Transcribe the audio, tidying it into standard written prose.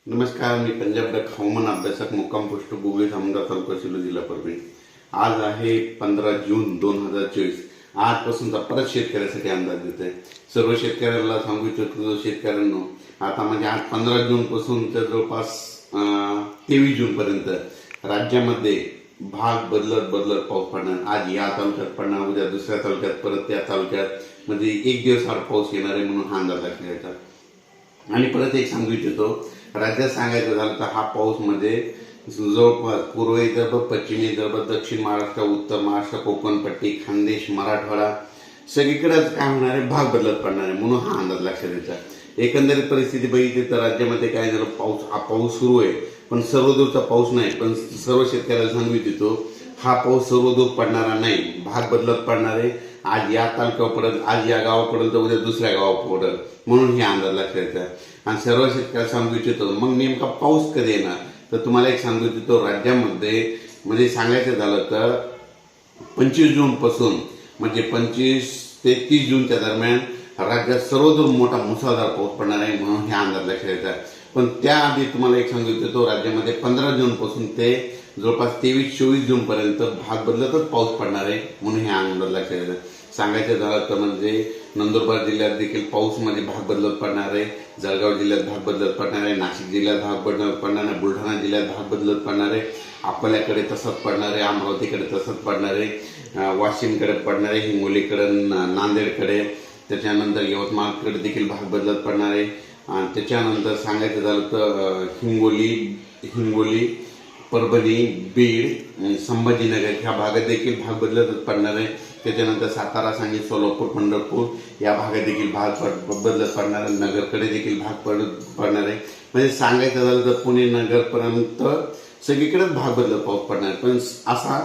नमस्कार, मी पंजाब डक हवामान अभ्यासक मुक्काम पोस्ट गुगली धामणगाव तालुका शिलो जिल्हा परभणी। आज आहे 15 जून 2024। आजपासूनचा परत शेतकऱ्यासाठी अंदाज देत आहे। सर्व शेतकऱ्यांना सांगू इच्छितो, शेतकऱ्यांनो, आता म्हणजे आज 15 जून पासून तर जवळपास 23 जून पर्यंत राज्यामध्ये भाग बदलत बदलत पाऊस पडणार। आज या तालुक्यात पडणार, उद्या दुसऱ्या तालुक्यात, परत त्या तालुक्यात, म्हणजे एक दिवस आड पाऊस येणार आहे म्हणून हा अंदाज लागला। आणि परत एक सांगू इच्छितो, राज्यात सांगायचं झालं तर हा पाऊस मध्ये जवळपास पूर्व विदर्भ, पश्चिमी विदर्भ, दक्षिण महाराष्ट्र, उत्तर महाराष्ट्र, कोकण पट्टी, खानदेश, मराठवाडा सगळीकडेच काय होणार आहे, भाग बदलत पडणार आहे म्हणून हा अंदाज लक्षात द्यायचा। एकंदरीत परिस्थिती बघितली तर राज्यामध्ये काय झालं, पाऊस सुरू आहे, पण सर्वदूरचा पाऊस नाही। पण सर्व शेतकऱ्याला सांगू इच्छितो, हा पाऊस सर्वदूर पडणारा नाही, भाग बदलत पडणार आहे। आज या तालुक्यावर पडेल, आज या गावावर पडेल, तर उद्या दुसऱ्या गावावर पडेल म्हणून हे अंदाज लक्षात द्यायचा। आणि सर्व शेतकऱ्याला सांगू इच्छितो, मग नेमका पाऊस कधी येणार तर तुम्हाला एक सांगू इच्छितो, राज्यामध्ये म्हणजे सांगायचं झालं तर 25 जून पासून म्हणजे 25 ते 30 जूनच्या दरम्यान राज्यात सर्वदूर मोठा मुसळधार पाऊस पडणार आहे म्हणून हे अंदाज लक्षात द्यायचा। पण त्याआधी तुम्हाला एक सांगू इच्छितो, राज्यामध्ये 15 जून पासून ते जवळपास 23-24 जून पर्यंत भाग बदलतच पाऊस पडणार आहे म्हणून हे अंदाज लक्षात द्यायचा। सांगायचं झालं तर म्हणजे नंदुरबार जिल्ह्यात देखील पाऊस मध्ये भाग बदलत पडणार आहे, जळगाव जिल्ह्यात भाग बदलत पडणार आहे, नाशिक जिल्ह्यात भाग बदलत पडणार आहे, बुलढाणा जिल्ह्यात भाग बदलत पडणार आहे, अकोल्याकडे तसंच पडणार आहे, अमरावतीकडे तसंच पडणार आहे, वाशिमकडे पडणार आहे, हिंगोलीकडे, नांदेडकडे, त्याच्यानंतर यवतमाळकडे देखील भाग बदलत पडणार आहे। आणि त्याच्यानंतर सांगायचं झालं तर हिंगोली, परभणी, बीड, संभाजीनगर ह्या भागात देखील भाग बदलत पडणार आहे। त्याच्यानंतर सातारा, सांगली, सोलापूर, पंढरपूर या भागात देखील भाग बदलत पडणार आहे, नगरकडे देखील भाग पडणार आहे। म्हणजे सांगायचं झालं तर पुणे नगरपर्यंत सगळीकडेच भाग बदलत पाऊस पडणार आहे। पण असा